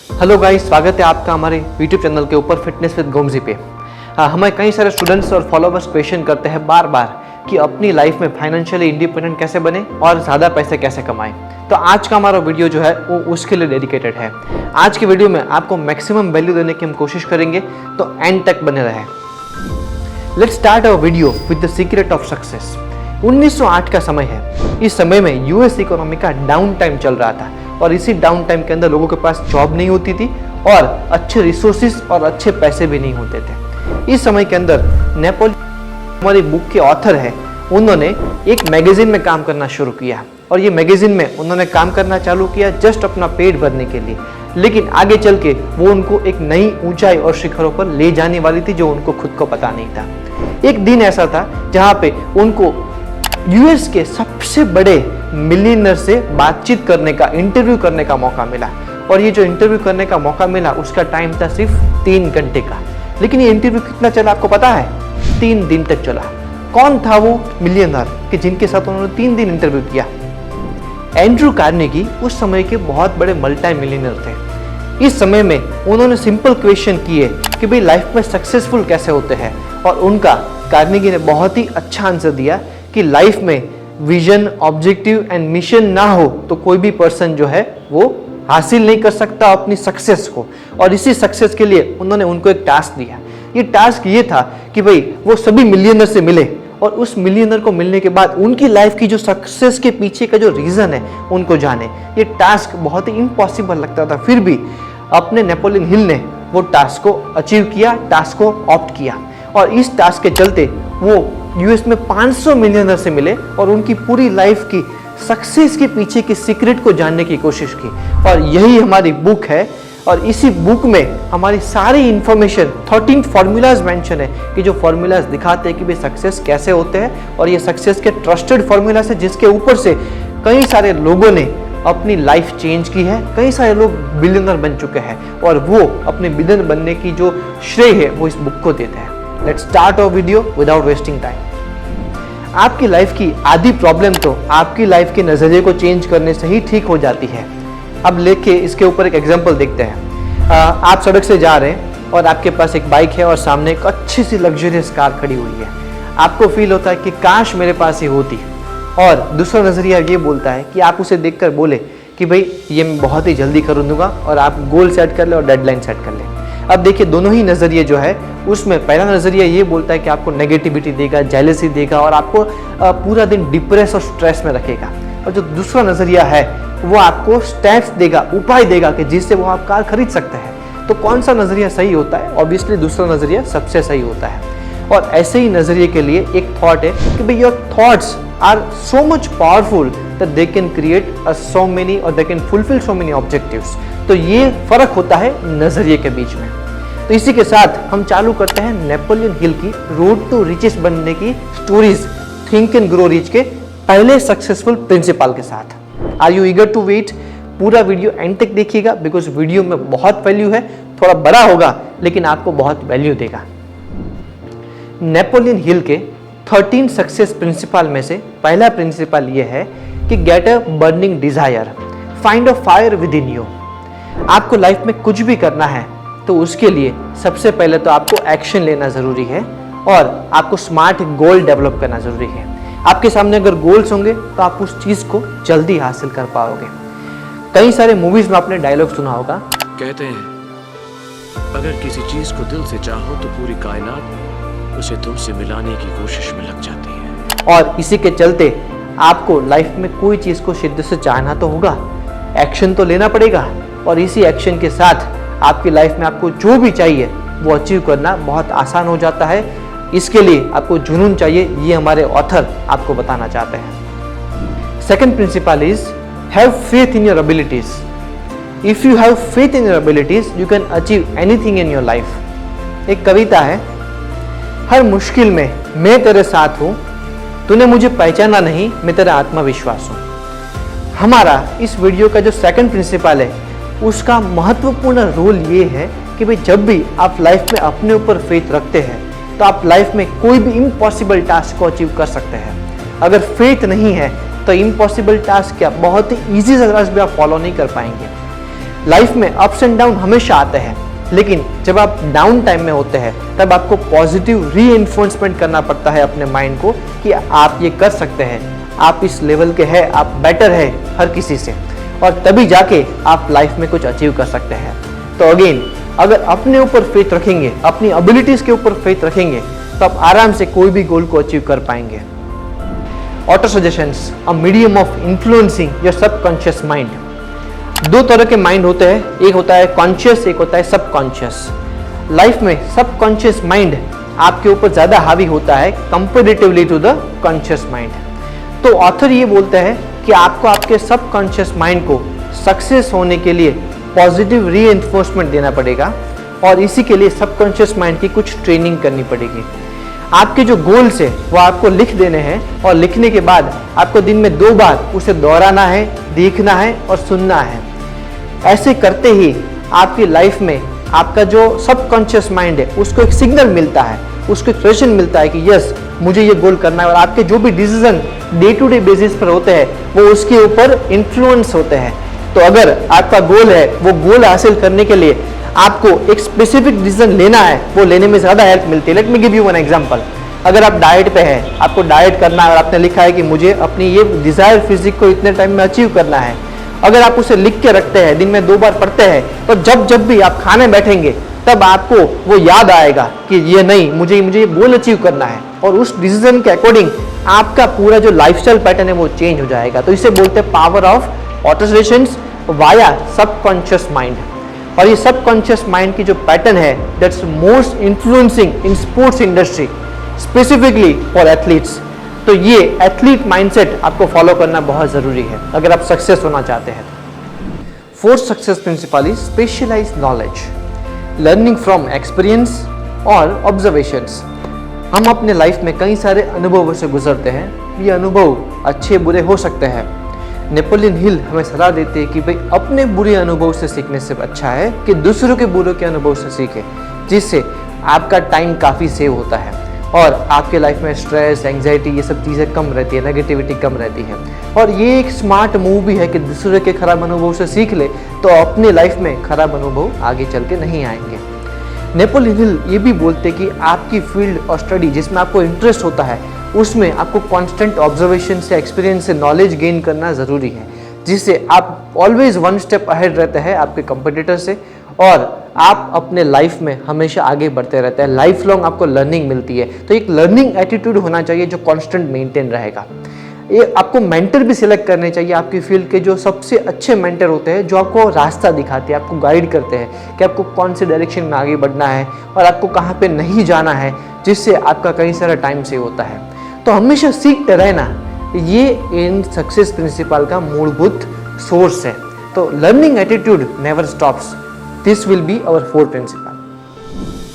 Hello guys, स्वागत है आपका हमारे यूट्यूब चैनल के ऊपर फिटनेस विद गोमजी पे। हमें कई सारे स्टूडेंट्स और फॉलोवर्स क्वेश्चन करते हैं बार बार कि अपनी लाइफ में फाइनेंशियली इंडिपेंडेंट कैसे बने और ज़्यादा पैसे कैसे कमाएं। तो आज का हमारा वीडियो जो है वो उसके लिए डेडिकेटेड है। आज की वीडियो में आपको मैक्सिमम वैल्यू देने की हम कोशिश करेंगे, तो एंड तक बने रहे। Let's start our video with the secret of success. 1908 का समय है। इस समय में यूएस इकोनॉमी का डाउन टाइम चल रहा था और इसी डाउन टाइम के अंदर लोगों के पास जॉब नहीं होती थी और अच्छे रिसोर्सेज और अच्छे पैसे भी नहीं होते थे। इस समय के अंदर नेपोलियन हमारी बुक के ऑथर है, उन्होंने एक मैगजीन में काम करना शुरू किया और ये मैगजीन में उन्होंने काम करना चालू किया जस्ट अपना पेट भरने के लिए, लेकिन आगे चल के वो उनको एक नई ऊंचाई और शिखरों पर ले जाने वाली थी जो उनको खुद को पता नहीं था। एक दिन ऐसा था जहाँ पे उनको यूएस के सबसे बड़े मिलियनर से बातचीत करने का, इंटरव्यू करने का मौका मिला और ये जो इंटरव्यू करने का मौका मिला उसका टाइम था सिर्फ 3 घंटे का। लेकिन ये इंटरव्यू कितना चला आपको पता है? 3 दिन तक चला। कौन था वो मिलियनर कि जिनके साथ उन्होंने 3 दिन इंटरव्यू किया? एंड्रू कार्नेगी उस समय के बहुत बड़े मल्टी मिलियनर थे। इस समय में उन्होंने सिंपल क्वेश्चन किए कि भाई लाइफ में सक्सेसफुल कैसे होते हैं, और उनका कार्नेगी ने बहुत ही अच्छा आंसर दिया कि लाइफ में विजन, ऑब्जेक्टिव एंड मिशन ना हो तो कोई भी पर्सन जो है वो हासिल नहीं कर सकता अपनी सक्सेस को। और इसी सक्सेस के लिए उन्होंने उनको एक टास्क दिया। ये टास्क ये था कि भाई वो सभी मिलियनर से मिले और उस मिलियनर को मिलने के बाद उनकी लाइफ की जो सक्सेस के पीछे का जो रीजन है उनको जाने। ये टास्क बहुत ही इम्पॉसिबल लगता था, फिर भी अपने नेपोलियन हिल ने वो टास्क को अचीव किया, टास्क को ऑप्ट किया और इस टास्क के चलते वो यूएस में 500 मिलियनर से मिले और उनकी पूरी लाइफ की सक्सेस के पीछे की सीक्रेट को जानने की कोशिश की। और यही हमारी बुक है और इसी बुक में हमारी सारी इंफॉर्मेशन 13 फॉर्मूलाज मेंशन है कि जो फॉर्मूलाज दिखाते हैं कि भाई सक्सेस कैसे होते हैं, और ये सक्सेस के ट्रस्टेड फॉर्मूलाज है जिसके ऊपर से कई सारे लोगों ने अपनी लाइफ चेंज की है। कई सारे लोग बिलियनर बन चुके हैं और वो अपने बिलियनर बनने की जो श्रेय है वो इस बुक को देते हैं। Let's start our video without wasting time. आपकी लाइफ की आधी प्रॉब्लम तो आपकी लाइफ के नज़रिए को चेंज करने से ही ठीक हो जाती है। अब लेके इसके ऊपर एक एग्जांपल देखते हैं। आप सड़क से जा रहे हैं और आपके पास एक बाइक है और सामने एक अच्छी सी लग्जरियस कार खड़ी हुई है। आपको फील होता है कि काश मेरे पास ही होती, और दूसरा नज़रिया ये बोलता है कि आप उसे देखकर बोले कि भाई ये मैं बहुत ही जल्दी कर दूंगा, और आप गोल सेट कर ले और डेडलाइन सेट कर ले। अब देखिए दोनों ही नज़रिए जो है उसमें पहला नज़रिया ये बोलता है कि आपको नेगेटिविटी देगा, जेलसी देगा और आपको पूरा दिन डिप्रेस और स्ट्रेस में रखेगा। और जो दूसरा नज़रिया है वो आपको स्टेप्स देगा, उपाय देगा कि जिससे वो आप कार खरीद सकते हैं। तो कौन सा नज़रिया सही होता है? ऑब्वियसली दूसरा नज़रिया सबसे सही होता है। और ऐसे ही नज़रिए के लिए एक थॉट है कि भाई your thoughts are so much powerful that they can create so many और they can fulfil so many objectives. तो ये फर्क होता है नज़रिए के बीच में। तो इसी के साथ हम चालू करते हैं नेपोलियन हिल की रोड टू रिचेस बनने की stories, think and grow rich के पहले सक्सेसफुल प्रिंसिपल के साथ। Are you eager to wait? पूरा वीडियो एंड तक देखिएगा बिकॉज वीडियो में बहुत वैल्यू है। थोड़ा बड़ा होगा लेकिन आपको बहुत वैल्यू देगा। नेपोलियन हिल के 13 सक्सेस प्रिंसिपल में से पहला प्रिंसिपल ये है कि get a burning desire, find a fire with in you. आपको लाइफ में कुछ भी करना है तो उसके लिए सबसे पहले तो आपको एक्शन लेना ज़रूरी है और आपको स्मार्ट गोल डेवलप करना ज़रूरी है। आपके सामने अगर गोल्स होंगे तो आप उस चीज़ को जल्दी हासिल कर पाओगे। कई सारे मूवीज़ में आपने डायलॉग सुना होगा, कहते हैं अगर किसी चीज़ को दिल से चाहो तो पूरी कायनात उसे तुमसे मिलाने की कोशिश में लग जाती है। और इसी के चलते आपको लाइफ में कोई चीज़ को शिद्दत से चाहना तो होगा, एक्शन तो लेना पड़ेगा, और इसी एक्शन के साथ आपकी लाइफ में आपको जो भी चाहिए वो अचीव करना बहुत आसान हो जाता है। इसके लिए आपको जुनून चाहिए, ये हमारे ऑथर आपको बताना चाहते हैं। Second principle is have faith in your abilities. If you have faith in your abilities you can achieve anything in your life. एक कविता है, हर मुश्किल में मैं तेरे साथ हूँ, तूने मुझे पहचाना नहीं, मैं तेरा आत्मविश्वास हूँ। हमारा इस वीडियो का जो सेकंड प्रिंसिपल है उसका महत्वपूर्ण रोल ये है कि भाई जब भी आप लाइफ में अपने ऊपर फेथ रखते हैं तो आप लाइफ में कोई भी इम्पॉसिबल टास्क को अचीव कर सकते हैं। अगर फेथ नहीं है तो इम्पॉसिबल टास्क क्या, बहुत ही ईजी रास्ते भी आप फॉलो नहीं कर पाएंगे। लाइफ में अप्स एंड डाउन हमेशा आते हैं, लेकिन जब आप डाउन टाइम में होते हैं तब आपको पॉजिटिव रीइंफोर्समेंट करना पड़ता है अपने माइंड को कि आप ये कर सकते हैं, आप इस लेवल के हैं, आप बेटर है हर किसी से, और तभी जाके आप लाइफ में कुछ अचीव कर सकते हैं। तो अगेन, अगर अपने ऊपर फेथ रखेंगे, अपनी एबिलिटीज के ऊपर फेथ रखेंगे, तो आप आराम से कोई भी गोल को अचीव कर पाएंगे। Auto suggestions, a medium of influencing your subconscious mind. दो तरह के माइंड होते हैं, एक होता है कॉन्शियस, एक होता है सबकॉन्शियस। लाइफ में सबकॉन्शियस माइंड आपके ऊपर ज्यादा हावी होता है comparatively to the conscious mind. तो ऑथर ये बोलते हैं कि आपको आपके सबकॉन्शियस माइंड को सक्सेस होने के लिए पॉजिटिव रीइंफोर्समेंट देना पड़ेगा, और इसी के लिए सबकॉन्शियस माइंड की कुछ ट्रेनिंग करनी पड़ेगी। आपके जो गोल्स है वो आपको लिख देने हैं, और लिखने के बाद आपको दिन में 2 बार उसे दोहराना है, देखना है और सुनना है। ऐसे करते ही आपकी लाइफ में आपका जो सबकॉन्शियस माइंड है उसको एक सिग्नल मिलता है, उसको एक सजेशन मिलता है कि यस, मुझे ये गोल करना है, और आपके जो भी decision day to day basis पर होते हैं वो उसके ऊपर इन्फ्लुएंस होते हैं। तो अगर आपका गोल है, वो गोल हासिल करने के लिए आपको एक स्पेसिफिक डिसीजन लेना है, वो लेने में ज़्यादा हेल्प मिलती है। Let me give you one example. अगर आप डाइट पे हैं, आपको डाइट करना है और आपने लिखा है कि मुझे अपनी ये डिज़ायर फिजिक को इतने टाइम में अचीव करना है, अगर आप उसे लिख के रखते हैं, दिन में 2 बार पढ़ते हैं, तो जब भी आप खाने बैठेंगे तब आपको वो याद आएगा कि ये नहीं, मुझे ये गोल अचीव करना है, और उस डिसीजन के अकॉर्डिंग आपका पूरा जो लाइफस्टाइल पैटर्न है वो चेंज हो जाएगा। तो इसे बोलते हैं power of auto suggestions via subconscious mind. और ये सबकॉन्शियस माइंड की जो पैटर्न है that's most influencing in sports industry, specifically for athletes. तो ये एथलीट माइंडसेट आपको फॉलो करना बहुत ज़रूरी है अगर आप सक्सेस होना चाहते हैं। Fourth success principle is specialise knowledge, learning from experience और ऑब्जर्वेशंस। हम अपने लाइफ में कई सारे अनुभवों से गुजरते हैं, ये अनुभव अच्छे बुरे हो सकते हैं। नेपोलियन हिल हमें सलाह देते हैं कि भाई अपने बुरे अनुभव से सीखने से अच्छा है कि दूसरों के बुरे के अनुभव से सीखें, जिससे आपका टाइम काफ़ी सेव होता है और आपके लाइफ में स्ट्रेस, एंग्जाइटी, ये सब चीज़ें कम रहती है, नेगेटिविटी कम रहती है। और ये एक स्मार्ट मूव भी है कि दूसरे के खराब अनुभव से सीख ले तो अपनी लाइफ में खराब अनुभव आगे चल के नहीं आएंगे। नेपोलियन हिल ये भी बोलते कि आपकी फील्ड और स्टडी जिसमें आपको इंटरेस्ट होता है उसमें आपको कांस्टेंट ऑब्जर्वेशन से, एक्सपीरियंस से नॉलेज गेन करना ज़रूरी है, जिससे आप ऑलवेज 1 स्टेप अहेड रहते हैं आपके कंपटीटर से, और आप अपने लाइफ में हमेशा आगे बढ़ते रहते हैं। लाइफ लॉन्ग आपको लर्निंग मिलती है। तो एक लर्निंग एटीट्यूड होना चाहिए जो कांस्टेंट मेंटेन रहेगा। ये आपको मेंटर भी सिलेक्ट करने चाहिए आपकी फील्ड के, जो सबसे अच्छे मेंटर होते हैं, जो आपको रास्ता दिखाते हैं, आपको गाइड करते हैं कि आपको कौन से डायरेक्शन में आगे बढ़ना है और आपको कहाँ पे नहीं जाना है, जिससे आपका कई सारा टाइम सेव होता है। तो हमेशा सीखते रहना, ये इन सक्सेस प्रिंसिपल का मूलभूत सोर्स है। तो learning attitude never stops, this will be our 4th principle.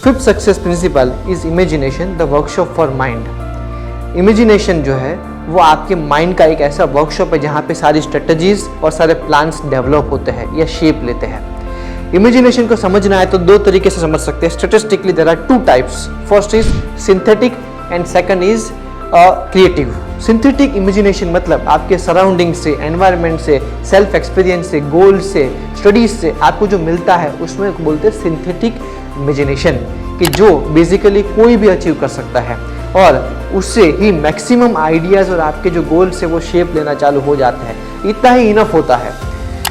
5th success principle is imagination, the workshop for mind. Imagination जो है वो आपके माइंड का एक ऐसा वर्कशॉप है जहाँ पे सारी स्ट्रेटजीज और सारे प्लान्स डेवलप होते हैं या शेप लेते हैं। इमेजिनेशन को समझना है तो 2 तरीके से समझ सकते हैं। Statistically there are 2 types, first is synthetic and second is creative. Synthetic imagination मतलब आपके सराउंडिंग से, एनवायरनमेंट से, सेल्फ एक्सपीरियंस से, गोल से, स्टडीज से आपको जो मिलता है उसमें बोलते हैं सिंथेटिक इमेजिनेशन, कि जो बेसिकली कोई भी अचीव कर सकता है और उससे ही मैक्सिमम आइडियाज़ और आपके जो गोल से वो शेप लेना चालू हो जाते हैं, इतना ही इनफ होता है।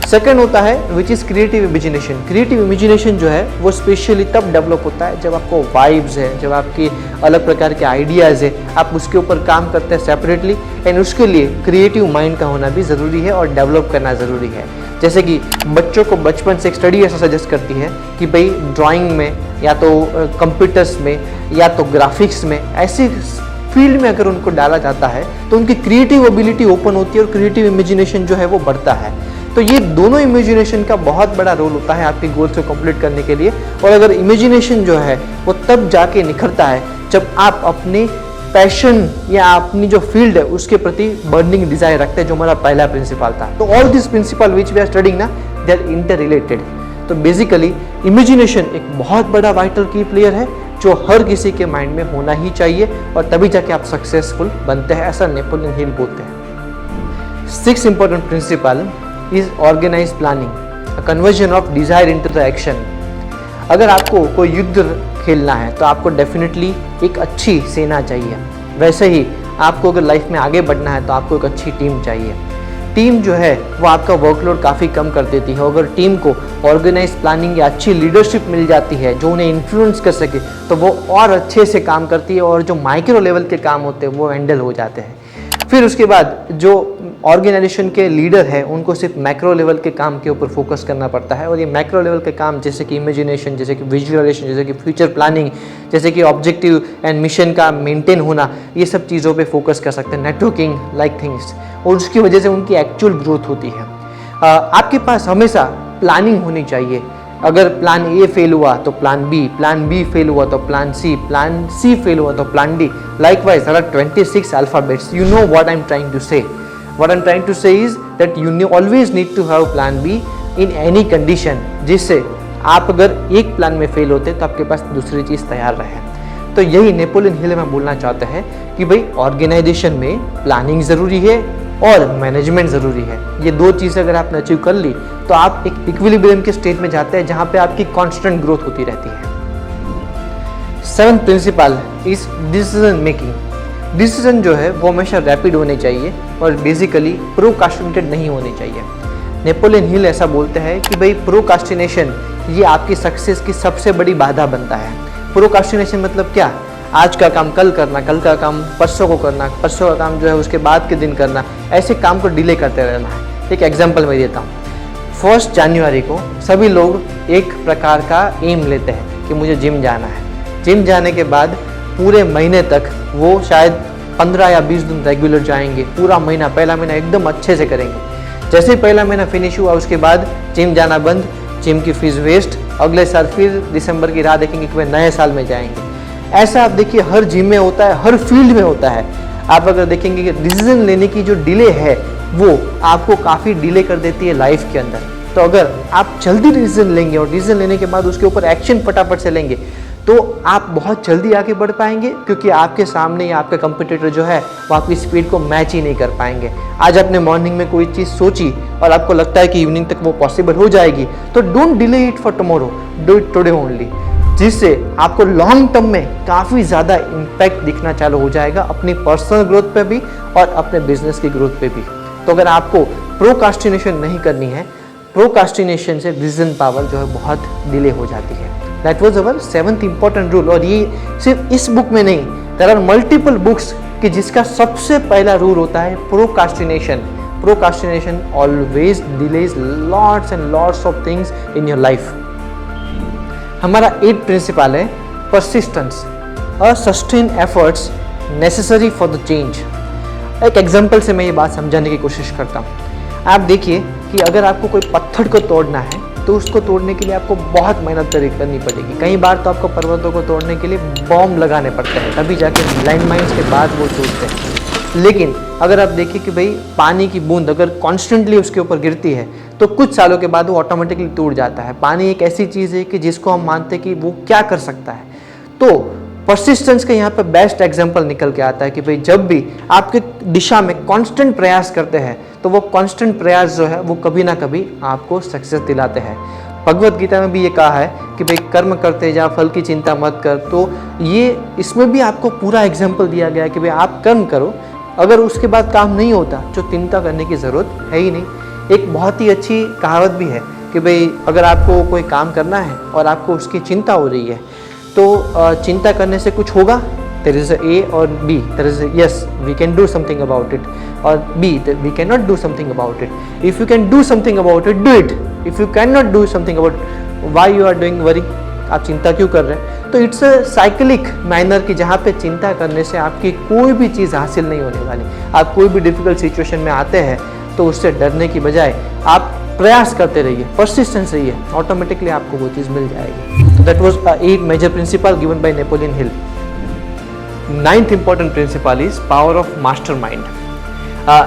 सेकंड होता है which is creative imagination. Creative imagination जो है वो स्पेशली तब डेवलप होता है जब आपको वाइब्स है, जब आपकी अलग प्रकार के आइडियाज़ है, आप उसके ऊपर काम करते हैं सेपरेटली, एंड उसके लिए क्रिएटिव माइंड का होना भी ज़रूरी है और डेवलप करना ज़रूरी है। जैसे कि बच्चों को बचपन से एक स्टडी ऐसा सजेस्ट करती है कि भाई ड्राइंग में या तो कंप्यूटर्स में या तो ग्राफिक्स में, ऐसी फील्ड में अगर उनको डाला जाता है तो उनकी क्रिएटिव एबिलिटी ओपन होती है और क्रिएटिव इमेजिनेशन जो है वो बढ़ता है। तो ये दोनों इमेजिनेशन का बहुत बड़ा रोल होता है आपके गोल्स को कंप्लीट करने के लिए। और अगर इमेजिनेशन जो है वो तब जाके निखरता है जब आप अपने पैशन या अपनी जो फील्ड है उसके प्रति बर्निंग डिजायर रखते हैं, जो हमारा पहला प्रिंसिपल था। तो all this principle which we are studying ना, दे आर इंटर रिलेटेड। तो बेसिकली इमेजिनेशन एक बहुत बड़ा वाइटल की प्लेयर है जो हर किसी के माइंड में होना ही चाहिए, और तभी जाके आप सक्सेसफुल बनते हैं, ऐसा नेपोलियन हिल बोलते हैं। 6th important principle is organise planning. Conversion of desire into the action. अगर आपको कोई युद्ध खेलना है तो आपको डेफिनेटली एक अच्छी सेना चाहिए। वैसे ही आपको अगर लाइफ में आगे बढ़ना है तो आपको एक अच्छी टीम चाहिए। टीम जो है वो आपका वर्कलोड काफ़ी कम कर देती है। अगर टीम को ऑर्गेनाइज प्लानिंग या अच्छी लीडरशिप मिल जाती है जो उन्हें इन्फ्लुएंस कर सके तो वो और अच्छे से काम करती है और जो माइक्रो लेवल के काम होते हैं वो हैंडल हो जाते हैं। फिर उसके बाद जो ऑर्गेनाइजेशन के लीडर है उनको सिर्फ मैक्रो लेवल के काम के ऊपर फोकस करना पड़ता है और ये मैक्रो लेवल के काम जैसे कि इमेजिनेशन, जैसे कि विजुअलाइजेशन, जैसे कि फ्यूचर प्लानिंग, जैसे कि ऑब्जेक्टिव एंड मिशन का मेंटेन होना, ये सब चीज़ों पे फोकस कर सकते हैं। नेटवर्किंग लाइक थिंग्स, और उसकी वजह से उनकी एक्चुअल ग्रोथ होती है। आपके पास हमेशा प्लानिंग होनी चाहिए। अगर प्लान ए फेल हुआ तो प्लान बी फेल हुआ तो प्लान सी फेल हुआ तो plan D. Likewise, there are 26 alphabets. You know what I'm trying to say. What I'm trying to say is that you always need to have plan B in any condition, जिससे आप अगर एक plan में fail होते तो आपके पास दूसरी चीज़ तैयार रहे। तो यही नेपोलियन हिल में बोलना चाहते हैं कि भाई ऑर्गेनाइजेशन में प्लानिंग ज़रूरी है और मैनेजमेंट ज़रूरी है। ये दो चीज़ें अगर आपने अचीव कर ली तो आप एक इक्विलिब्रियम के स्टेट में जाते हैं जहाँ पे आपकी कांस्टेंट ग्रोथ होती रहती है। 7th principle is decision making. Decision जो है वो हमेशा रैपिड होने चाहिए और बेसिकली प्रोकास्टिनेटेड नहीं होने चाहिए। नेपोलियन हिल ऐसा बोलते हैं कि भाई प्रोकास्टिनेशन ये आपकी सक्सेस की सबसे बड़ी बाधा बनता है। प्रोकास्टिनेशन मतलब क्या? आज का काम कल करना, कल का काम परसों को करना, परसों का काम जो है उसके बाद के दिन करना, ऐसे काम को डिले करते रहना है। एक एग्जांपल मैं देता हूँ। 1 जनवरी को सभी लोग एक प्रकार का एम लेते हैं कि मुझे जिम जाना है। जिम जाने के बाद पूरे महीने तक वो शायद 15 या 20 दिन रेगुलर जाएंगे। पूरा महीना, पहला महीना एकदम अच्छे से करेंगे। जैसे ही पहला महीना फिनिश हुआ उसके बाद जिम जाना बंद, जिम की फीस वेस्ट। अगले साल फिर दिसंबर की राह देखेंगे कि वे नए साल में जाएंगे। ऐसा आप देखिए हर जिम में होता है, हर फील्ड में होता है। आप अगर देखेंगे कि डिसीजन लेने की जो डिले है वो आपको काफ़ी डिले कर देती है लाइफ के अंदर। तो अगर आप जल्दी डिसीजन लेंगे और डिसीजन लेने के बाद उसके ऊपर एक्शन फटाफट से लेंगे तो आप बहुत जल्दी आगे बढ़ पाएंगे, क्योंकि आपके सामने या आपका कंपटीटर जो है वो आपकी स्पीड को मैच ही नहीं कर पाएंगे। आज आपने मॉर्निंग में कोई चीज़ सोची और आपको लगता है कि इवनिंग तक वो पॉसिबल हो जाएगी, तो don't delay it for tomorrow, do it today only, जिससे आपको लॉन्ग टर्म में काफ़ी ज़्यादा इम्पैक्ट दिखना चालू हो जाएगा अपनी पर्सनल ग्रोथ पे भी और अपने बिजनेस की ग्रोथ पे भी। तो अगर आपको प्रोकास्टिनेशन नहीं करनी है, प्रोकास्टिनेशन से डिसीजन पावर जो है बहुत डिले हो जाती है। That was our 7th important rule. और ये सिर्फ इस बुक में नहीं, देयर आर मल्टीपल बुक्स कि जिसका सबसे पहला रूल होता है procrastination. Procrastination always delays lots and lots of things in your life. हमारा 8th प्रिंसिपल है persistence, a sustain efforts necessary for the change. एक एग्जांपल से मैं ये बात समझाने की कोशिश करता हूँ। आप देखिए कि अगर आपको कोई पत्थर को तोड़ना है तो उसको तोड़ने के लिए आपको बहुत मेहनत करनी पड़ेगी। कई बार तो आपको पर्वतों को तोड़ने के लिए बॉम्ब लगाने पड़ते हैं, तभी जाके लैंड माइन्स के बाद वो टूटते हैं। लेकिन अगर आप देखिए कि भाई पानी की बूंद अगर कॉन्स्टेंटली उसके ऊपर गिरती है तो कुछ सालों के बाद वो ऑटोमेटिकली टूट जाता है। पानी एक ऐसी चीज़ है कि जिसको हम मानते हैं कि वो क्या कर सकता है। तो परसिस्टेंस का यहाँ पे बेस्ट एग्जांपल निकल के आता है कि भाई जब भी आपके दिशा में कांस्टेंट प्रयास करते हैं तो वो कांस्टेंट प्रयास जो है वो कभी ना कभी आपको सक्सेस दिलाते हैं। भगवत गीता में भी ये कहा है कि भाई कर्म करते जा, फल की चिंता मत कर। तो ये इसमें भी आपको पूरा एग्जाम्पल दिया गया है कि भाई आप कर्म करो, अगर उसके बाद काम नहीं होता तो चिंता करने की ज़रूरत है ही नहीं। एक बहुत ही अच्छी कहावत भी है कि भाई अगर आपको कोई काम करना है और आपको उसकी चिंता हो रही है तो चिंता करने से कुछ होगा? There is a A or B. There is a yes, we can do something about it, or B, we cannot do something about it. If you can do something about it, do it. If you cannot do something about it, why you are doing worry? आप चिंता क्यों कर रहे हैं? तो it's a cyclic manner कि जहाँ पे चिंता करने से आपकी कोई भी चीज़ हासिल नहीं होने वाली। आप कोई भी डिफिकल्ट सिचुएशन में आते हैं तो उससे डरने की बजाय आप प्रयास करते रहिए, परसिस्टेंस रहिए, ऑटोमेटिकली आपको वो चीज़ मिल जाएगी। तो that was 8 major principle given by Napoleon Hill. 9th important principle is power of mastermind.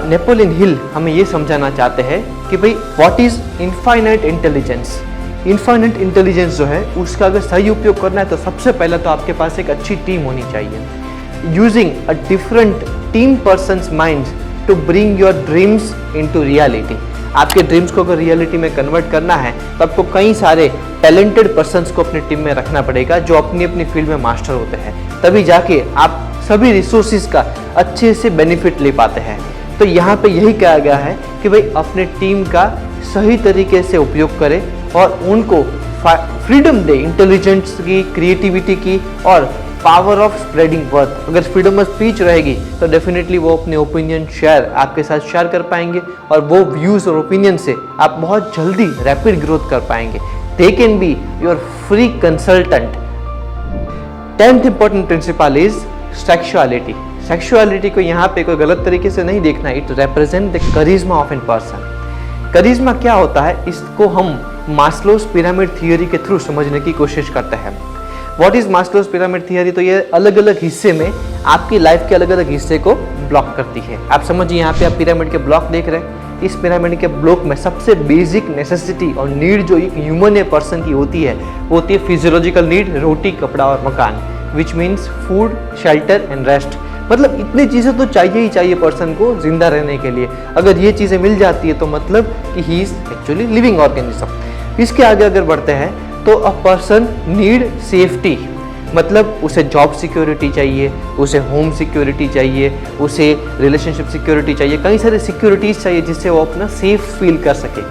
Napoleon Hill हमें ये समझाना चाहते हैं कि भाई what is infinite intelligence. Infinite intelligence जो है उसका अगर सही उपयोग करना है तो सबसे पहले तो आपके पास एक अच्छी टीम होनी चाहिए। Using a different team persons mind to bring your dreams into reality. आपके ड्रीम्स को अगर रियलिटी में कन्वर्ट करना है तो आपको कई सारे टैलेंटेड पर्सन्स को अपनी टीम में रखना पड़ेगा जो अपनी अपनी फील्ड में मास्टर होते हैं, तभी जाके आप सभी रिसोर्सेज का अच्छे से बेनिफिट ले पाते हैं। तो यहाँ पे यही कहा गया है कि भाई अपने टीम का सही तरीके से उपयोग करें और उनको फ्रीडम दे, इंटेलिजेंस की, क्रिएटिविटी की और पावर ऑफ स्प्रेडिंग वर्थ। अगर फ्रीडम ऑफ स्पीच रहेगी तो डेफिनेटली वो अपने ओपिनियन आपके साथ शेयर कर पाएंगे और वो व्यूज और ओपिनियन से आप बहुत जल्दी रैपिड ग्रोथ कर पाएंगे। They can be your free consultant. 10th important principle is sexuality. Sexuality को यहाँ पे कोई गलत तरीके से नहीं देखना, it represent the charisma of an person. Charisma क्या होता है, इसको हम मास्लोस पिरामिड थियोरी के थ्रू समझने की कोशिश करते हैं। What is Maslow's pyramid theory? तो ये अलग अलग हिस्से में आपकी लाइफ के अलग अलग हिस्से को ब्लॉक करती है। आप समझिए यहाँ पे आप पिरामिड के ब्लॉक देख रहे हैं, इस पिरामिड के ब्लॉक में सबसे बेसिक नेसेसिटी और नीड जो एक ह्यूमन या पर्सन की होती है वो होती है फिजियोलॉजिकल नीड, रोटी, कपड़ा और मकान, which means food, shelter and rest. मतलब इतनी चीज़ें तो चाहिए ही चाहिए पर्सन को जिंदा रहने के लिए। अगर ये चीज़ें मिल जाती है तो मतलब कि he is actually living organism. इसके आगे अगर बढ़ते हैं तो अ पर्सन नीड सेफ्टी, मतलब उसे जॉब सिक्योरिटी चाहिए, उसे होम सिक्योरिटी चाहिए, उसे रिलेशनशिप सिक्योरिटी चाहिए, कई सारे सिक्योरिटीज़ चाहिए जिससे वो अपना सेफ फील कर सके।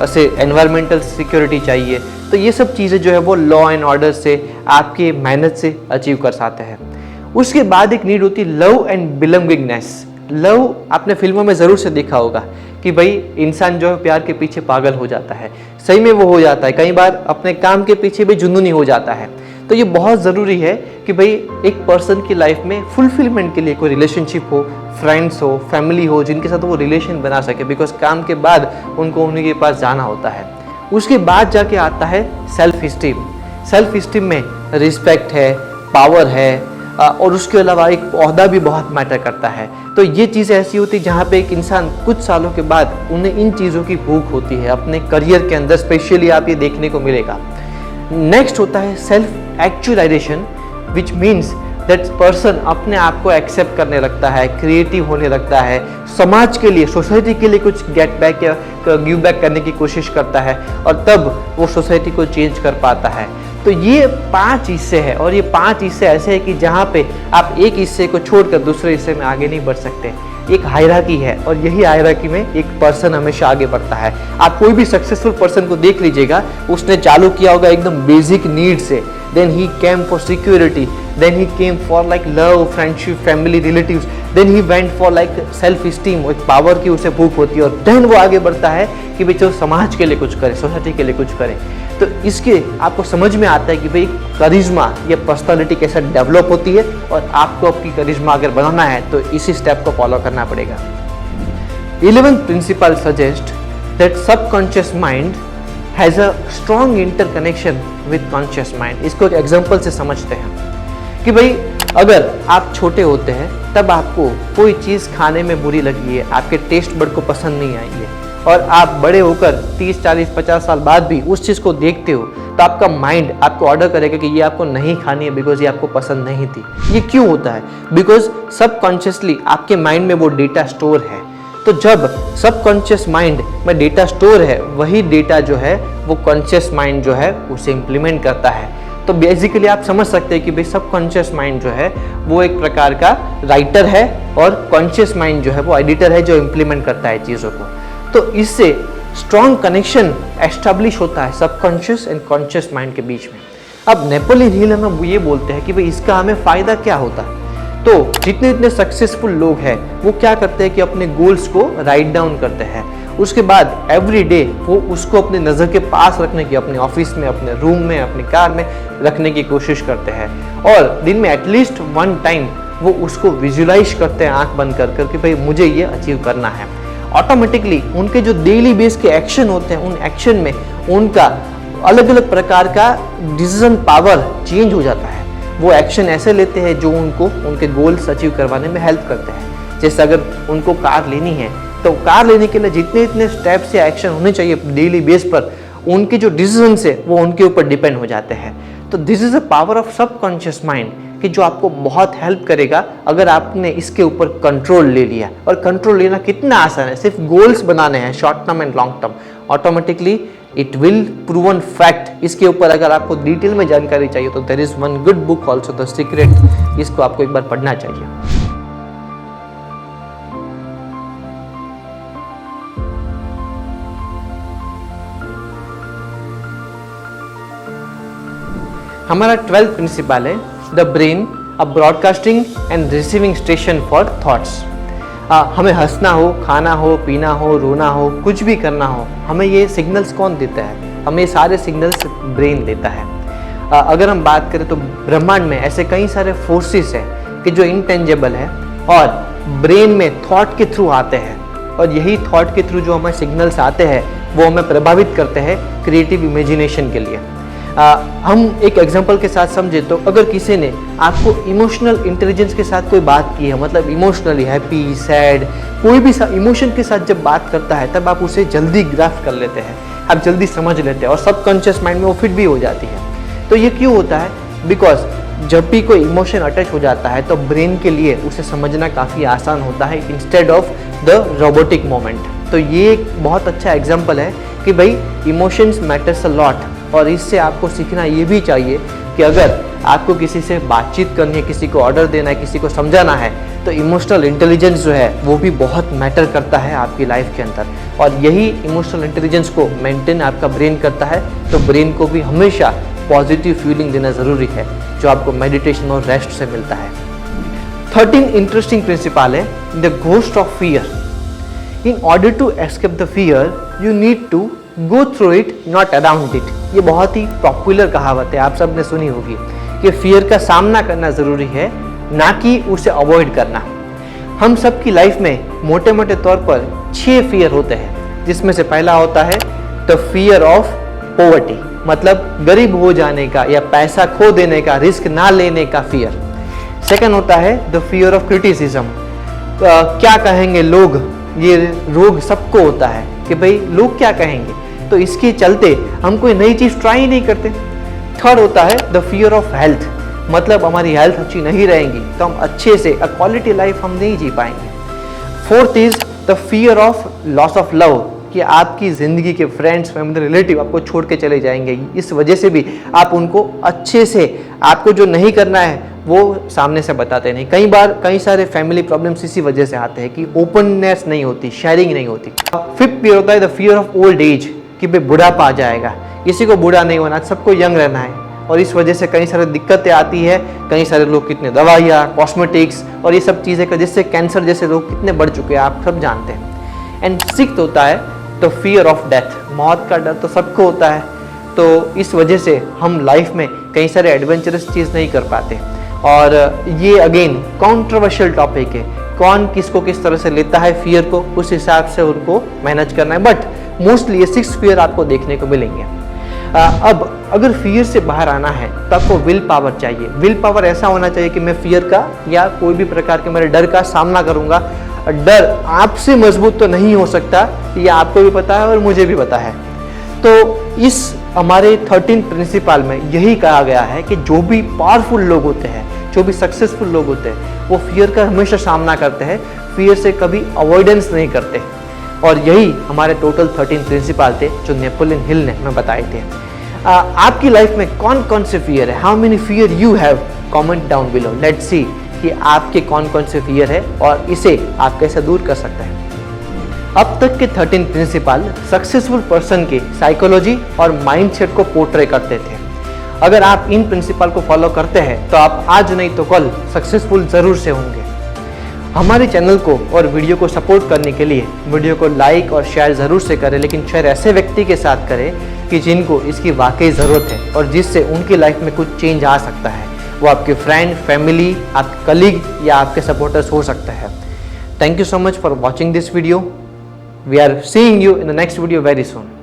उसे एनवायरमेंटल सिक्योरिटी चाहिए। तो ये सब चीज़ें जो है वो लॉ एंड ऑर्डर से, आपके मेहनत से अचीव कर सकते हैं। उसके बाद एक नीड होती है लव एंड बिलोंगिंगनेस। लव आपने फिल्मों में ज़रूर से देखा होगा कि भाई इंसान जो है प्यार के पीछे पागल हो जाता है, सही में वो हो जाता है, कई बार अपने काम के पीछे भी जुनूनी हो जाता है। तो ये बहुत ज़रूरी है कि भाई एक पर्सन की लाइफ में फुलफिलमेंट के लिए कोई रिलेशनशिप हो, फ्रेंड्स हो, फैमिली हो, जिनके साथ वो रिलेशन बना सके, बिकॉज काम के बाद उनको उन्हीं के पास जाना होता है। उसके बाद जाके आता है सेल्फ स्टीम। सेल्फ स्टीम में रिस्पेक्ट है, पावर है और उसके अलावा एक ओहदा भी बहुत मैटर करता है। तो ये चीज़ें ऐसी होती है जहाँ पे एक इंसान कुछ सालों के बाद उन्हें इन चीज़ों की भूख होती है अपने करियर के अंदर, स्पेशली आप ये देखने को मिलेगा। नेक्स्ट होता है self actualisation, which means that person अपने आप को एक्सेप्ट करने लगता है, क्रिएटिव होने लगता है, समाज के लिए, सोसाइटी के लिए कुछ गेट बैक या गिव बैक करने की कोशिश करता है और तब वो सोसाइटी को चेंज कर पाता है। तो ये 5 हिस्से हैं और ये 5 हिस्से ऐसे हैं कि जहाँ पे आप एक हिस्से को छोड़कर दूसरे हिस्से में आगे नहीं बढ़ सकते। एक हायरार्की है और यही हायरार्की में एक पर्सन हमेशा आगे बढ़ता है। आप कोई भी सक्सेसफुल पर्सन को देख लीजिएगा, उसने चालू किया होगा एकदम बेसिक नीड से, then he came for security, then he came for like love, friendship, family, relatives, then he went for like self esteem, एक पावर की उसे भूख होती है और देन वो आगे बढ़ता है कि भाई चलो समाज के लिए कुछ करे, सोसाइटी के लिए कुछ करे। तो इसके आपको समझ में आता है कि भाई करिश्मा या पर्सनालिटी कैसे डेवलप होती है और आपको आपकी करिश्मा अगर बनाना है तो इसी स्टेप को फॉलो करना पड़ेगा। 11th principle suggest that subconscious mind has a strong interconnection with conscious mind. इसको एक एग्जांपल से समझते हैं कि भाई अगर आप छोटे होते हैं तब आपको कोई चीज़ खाने में बुरी लगी है, आपके टेस्ट बड को पसंद नहीं आई है और आप बड़े होकर 30, 40, 50 साल बाद भी उस चीज़ को देखते हो तो आपका माइंड आपको ऑर्डर करेगा कि ये आपको नहीं खानी है बिकॉज ये आपको पसंद नहीं थी। ये क्यों होता है? बिकॉज सबकॉन्शियसली आपके माइंड में वो डेटा स्टोर है। तो जब सबकॉन्शियस माइंड में डेटा स्टोर है, वही डेटा जो है वो कॉन्शियस माइंड जो है उसे इम्प्लीमेंट करता है। तो बेसिकली आप समझ सकते हैं कि भाई सबकॉन्शियस माइंड जो है वो एक प्रकार का राइटर है और कॉन्शियस माइंड जो है वो एडिटर है जो इम्प्लीमेंट करता है चीज़ों को। तो इससे स्ट्रॉन्ग कनेक्शन एस्टेब्लिश होता है सबकॉन्शियस एंड कॉन्शियस माइंड के बीच में। अब नेपोलियन हिल हमें ये बोलते हैं कि भाई इसका हमें फ़ायदा क्या होता है। तो जितने सक्सेसफुल लोग हैं वो क्या करते हैं कि अपने गोल्स को राइट डाउन करते हैं, उसके बाद एवरी डे वो उसको अपने नज़र के पास रखने की, अपने ऑफिस में, अपने रूम में, अपनी कार में रखने की कोशिश करते हैं और दिन में एटलीस्ट 1 टाइम वो उसको विजुलाइज करते हैं आंख बंद कर कि भाई मुझे ये अचीव करना है। ऑटोमेटिकली उनके जो डेली बेस के एक्शन होते हैं उन एक्शन में उनका अलग अलग प्रकार का डिसीजन पावर चेंज हो जाता है। वो एक्शन ऐसे लेते हैं जो उनको उनके गोल्स अचीव करवाने में हेल्प करते हैं। जैसे अगर उनको कार लेनी है तो कार लेने के लिए जितने स्टेप्स या एक्शन होने चाहिए डेली बेस पर उनके जो डिसीजंस है वो उनके ऊपर डिपेंड हो जाते हैं। तो this is a power of subconscious mind कि जो आपको बहुत हेल्प करेगा अगर आपने इसके ऊपर कंट्रोल ले लिया। और कंट्रोल लेना कितना आसान है, सिर्फ गोल्स बनाने हैं short term and long term, automatically it will proven fact. इसके ऊपर अगर आपको डिटेल में जानकारी चाहिए तो there is one good book also, the secret, इसको आपको एक बार पढ़ना चाहिए। हमारा 12th प्रिंसिपल है the brain a broadcasting and receiving station for thoughts. हमें हंसना हो, खाना हो, पीना हो, रोना हो, कुछ भी करना हो, हमें ये सिग्नल्स कौन देता है? हमें सारे सिग्नल्स ब्रेन देता है। अगर हम बात करें तो ब्रह्मांड में ऐसे कई सारे फोर्सेस हैं कि जो इनटेंजेबल है और ब्रेन में थॉट के थ्रू आते हैं, और यही थॉट के थ्रू जो हमें सिग्नल्स आते हैं वो हमें प्रभावित करते हैं क्रिएटिव इमेजिनेशन के लिए। हम एक एग्जांपल के साथ समझे तो अगर किसी ने आपको इमोशनल इंटेलिजेंस के साथ कोई बात की है, मतलब इमोशनली हैप्पी, सैड, कोई भी इमोशन के साथ जब बात करता है तब आप उसे जल्दी ग्रास्प कर लेते हैं, आप जल्दी समझ लेते हैं और सबकॉन्शियस माइंड में वो फिट भी हो जाती है। तो ये क्यों होता है? बिकॉज जब भी कोई इमोशन अटैच हो जाता है तो ब्रेन के लिए उसे समझना काफ़ी आसान होता है instead of the robotic moment. तो ये एक बहुत अच्छा एग्जाम्पल है कि भाई इमोशंस मैटर्स अ लॉट, और इससे आपको सीखना ये भी चाहिए कि अगर आपको किसी से बातचीत करनी है, किसी को ऑर्डर देना है, किसी को समझाना है, तो इमोशनल इंटेलिजेंस जो है वो भी बहुत मैटर करता है आपकी लाइफ के अंदर, और यही इमोशनल इंटेलिजेंस को मेंटेन आपका ब्रेन करता है। तो ब्रेन को भी हमेशा पॉजिटिव फीलिंग देना ज़रूरी है, जो आपको मेडिटेशन और रेस्ट से मिलता है। 13 इंटरेस्टिंग प्रिंसिपल है the ghost of fear. In order to escape the fear you need to go through it, not around it. ये बहुत ही पॉपुलर कहावत है, आप सब ने सुनी होगी कि फियर का सामना करना ज़रूरी है, ना कि उसे अवॉइड करना। हम सब की लाइफ में मोटे मोटे तौर पर 6 फियर होते हैं, जिसमें से पहला होता है द फियर ऑफ पॉवर्टी, मतलब गरीब हो जाने का या पैसा खो देने का, रिस्क ना लेने का फियर। सेकंड होता है द फियर ऑफ क्रिटिसिज्म, क्या कहेंगे लोग, ये रोग सबको होता है कि भाई लोग क्या कहेंगे, तो इसके चलते हम कोई नई चीज़ ट्राई ही नहीं करते। थर्ड होता है द फियर ऑफ हेल्थ, मतलब हमारी हेल्थ अच्छी नहीं रहेगी तो हम अच्छे से अ क्वालिटी लाइफ हम नहीं जी पाएंगे। Fourth is the fear of loss of love, कि आपकी ज़िंदगी के फ्रेंड्स, फैमिली, रिलेटिव आपको छोड़ के चले जाएंगे, इस वजह से भी आप उनको अच्छे से, आपको जो नहीं करना है वो सामने से बताते नहीं। कई बार कई सारे फैमिली प्रॉब्लम्स इसी वजह से आते हैं कि ओपननेस नहीं होती, शेयरिंग नहीं होती। फिफ्थ फियर होता है the fear of old age, कि भाई बुढ़ापा आ जाएगा, किसी को बूढ़ा नहीं होना, सबको यंग रहना है, और इस वजह से कई सारी दिक्कतें आती है। कई सारे लोग कितने दवाइयाँ, कॉस्मेटिक्स और ये सब चीज़ें का, जिससे कैंसर जैसे रोग कितने बढ़ चुके हैं, आप सब जानते हैं। एंड सिक्स्थ होता है द फियर ऑफ डेथ, मौत का डर तो सबको होता है, तो इस वजह से हम लाइफ में कई सारे एडवेंचरस चीज़ नहीं कर पाते। और ये अगेन कॉन्ट्रोवर्शियल टॉपिक है, कौन किसको किस तरह से लेता है फियर को, उस हिसाब से उनको मैनेज करना है, बट मोस्टली ये 6 फियर आपको देखने को मिलेंगे। अब अगर फियर से बाहर आना है तो आपको विल पावर चाहिए। विल पावर ऐसा होना चाहिए कि मैं फियर का या कोई भी प्रकार के मेरे डर का सामना करूंगा। डर आपसे मजबूत तो नहीं हो सकता, ये आपको भी पता है और मुझे भी पता है। तो इस हमारे 13 प्रिंसिपल में यही कहा गया है कि जो भी पावरफुल लोग होते हैं, जो भी सक्सेसफुल लोग होते हैं, वो फियर का हमेशा सामना करते हैं, फियर से कभी अवॉइडेंस नहीं करते। और यही हमारे टोटल 13 प्रिंसिपल थे जो नेपोलियन हिल ने हमें बताए थे। आपकी लाइफ में कौन कौन से फियर है, how many fear you have, comment down below, let's see कि आपके कौन कौन से फियर है और इसे आप कैसे दूर कर सकते हैं। अब तक के 13 प्रिंसिपल सक्सेसफुल पर्सन के साइकोलॉजी और माइंडसेट को पोर्ट्रे करते थे। अगर आप इन प्रिंसिपल को फॉलो करते हैं तो आप आज नहीं तो कल सक्सेसफुल जरूर से होंगे। हमारे चैनल को और वीडियो को सपोर्ट करने के लिए वीडियो को लाइक और शेयर ज़रूर से करें, लेकिन शेयर ऐसे व्यक्ति के साथ करें कि जिनको इसकी वाकई ज़रूरत है और जिससे उनकी लाइफ में कुछ चेंज आ सकता है। वो आपके फ्रेंड, फैमिली, आपके कलीग या आपके सपोर्टर्स हो सकता है। Thank you so much for watching this video. We are seeing you in the next video very soon.